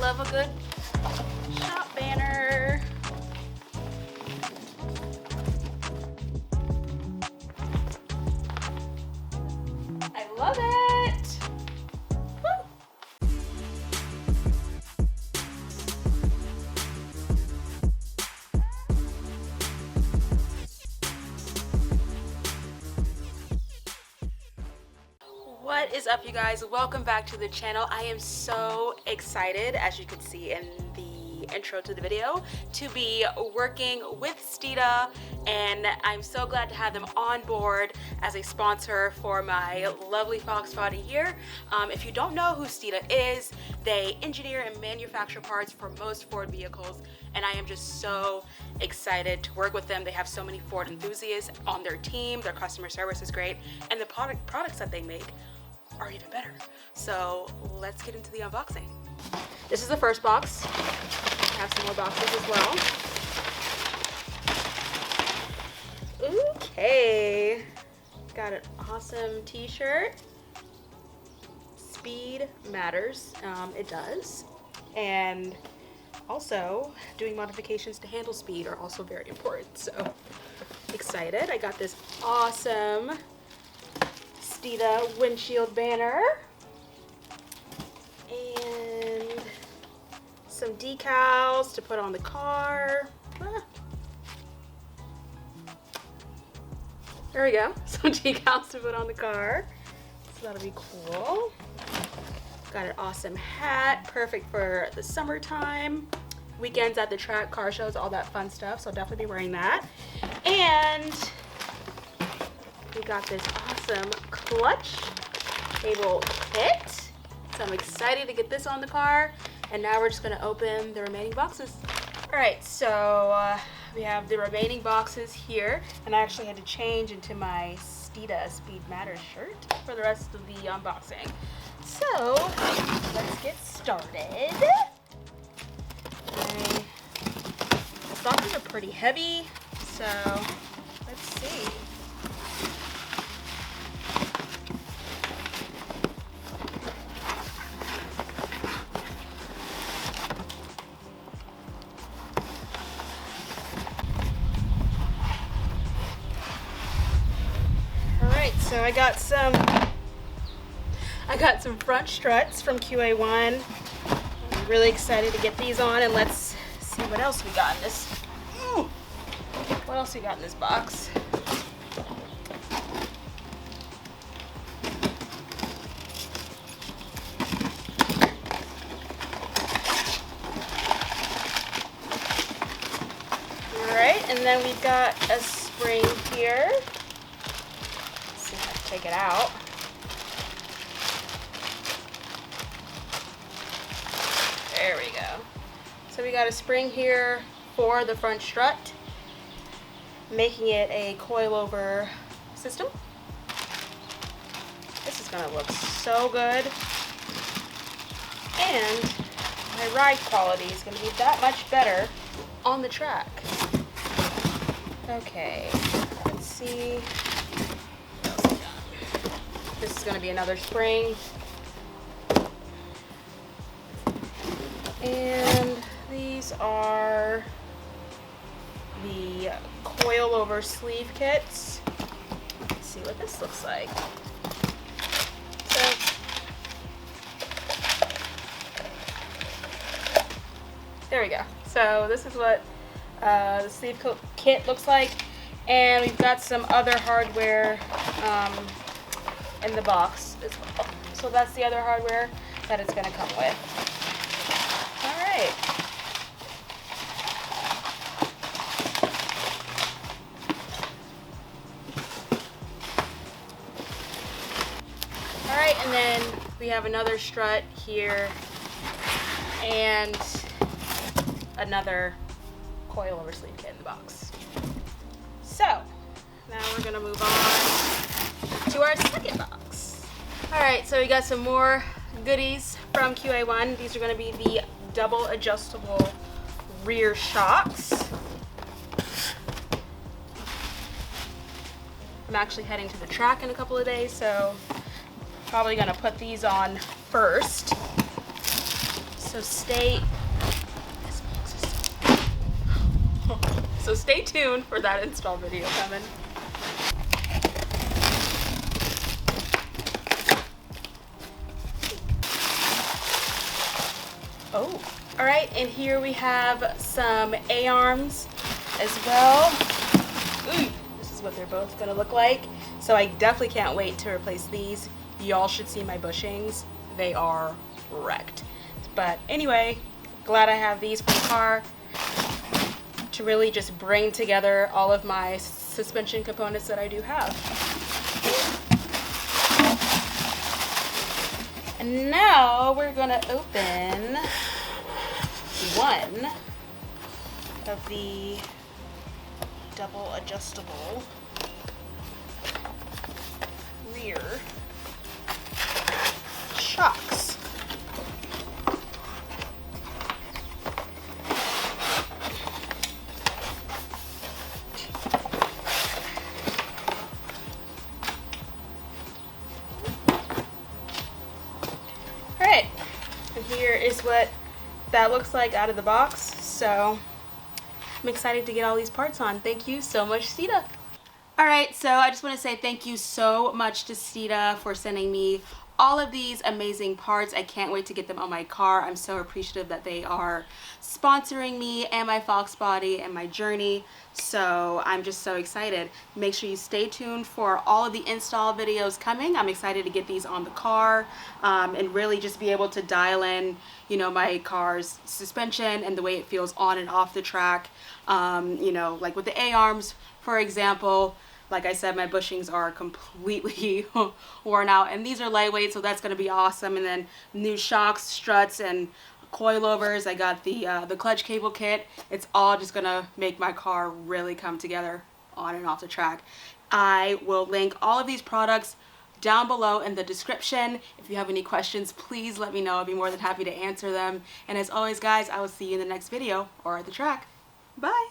love a good shop banner. I love it. Woo. What is up, you guys? Welcome back to the channel. I am so excited, as you can see in the intro to the video, to be working with Steeda, and I'm so glad to have them on board as a sponsor for my lovely Foxbody here. If you don't know who Steeda is, they engineer and manufacture parts for most Ford vehicles, and I am just so excited to work with them. They have so many Ford enthusiasts on their team. Their customer service is great, and the products that they make are even better. So let's get into the unboxing. This is the first box. I have some more boxes as well. Okay, got an awesome t-shirt. Speed matters, it does. And also doing modifications to handle speed are also very important. So excited. I got this awesome Steeda windshield banner and some decals to put on the car. There we go, some decals to put on the car, so that'll be cool. Got an awesome hat, perfect for the summertime, weekends at the track, car shows, all that fun stuff, so I'll definitely be wearing that. And we got this awesome clutch cable kit, so I'm excited to get this on the car. And now we're just going to open the remaining boxes. All right, so we have the remaining boxes here, and I actually had to change into my Steeda Speed Matters shirt for the rest of the unboxing. So let's get started. The boxes are pretty heavy, so let's see. So I got some front struts from QA1. I'm really excited to get these on, and let's see what else we got in this. What else we got in this box? All right, and then we've got a spring here. Take it out. There we go. So we got a spring here for the front strut, making it a coilover system. This is gonna look so good, and my ride quality is gonna be that much better on the track. Okay, let's see. This is going to be another spring, and these are the coilover sleeve kits. Let's see what this looks like. So, there we go. So this is what the sleeve kit looks like, and we've got some other hardware in the box as well. So that's the other hardware that it's going to come with. All right. All right, and then we have another strut here and another coilover sleeve kit in the box. So now we're going to move on to our second box. All right, so we got some more goodies from QA1. These are going to be the double adjustable rear shocks. I'm actually heading to the track in a couple of days, so probably going to put these on first. So So stay tuned for that install video coming. Oh, all right, and here we have some A-arms as well. Ooh, this is what they're both gonna look like. So I definitely can't wait to replace these. Y'all should see my bushings. They are wrecked. But anyway, glad I have these for the car to really just bring together all of my suspension components that I do have. And now we're gonna open one of the double adjustable rear shocks. Alright, and here is what that looks like out of the box. So I'm excited to get all these parts on. Thank you so much, Steeda. Alright, so I just want to say thank you so much to Steeda for sending me all of these amazing parts. I can't wait to get them on my car. I'm so appreciative that they are sponsoring me and my Foxbody and my journey. So I'm just so excited. Make sure you stay tuned for all of the install videos coming. I'm excited to get these on the car and really just be able to dial in, you know, my car's suspension and the way it feels on and off the track. You know, like with the A-arms, for example. Like I said, my bushings are completely worn out, and these are lightweight, so that's going to be awesome. And then new shocks, struts, and coilovers. I got the clutch cable kit. It's all just going to make my car really come together on and off the track. I will link all of these products down below in the description. If you have any questions, please let me know. I'll be more than happy to answer them. And as always, guys, I will see you in the next video or at the track. Bye!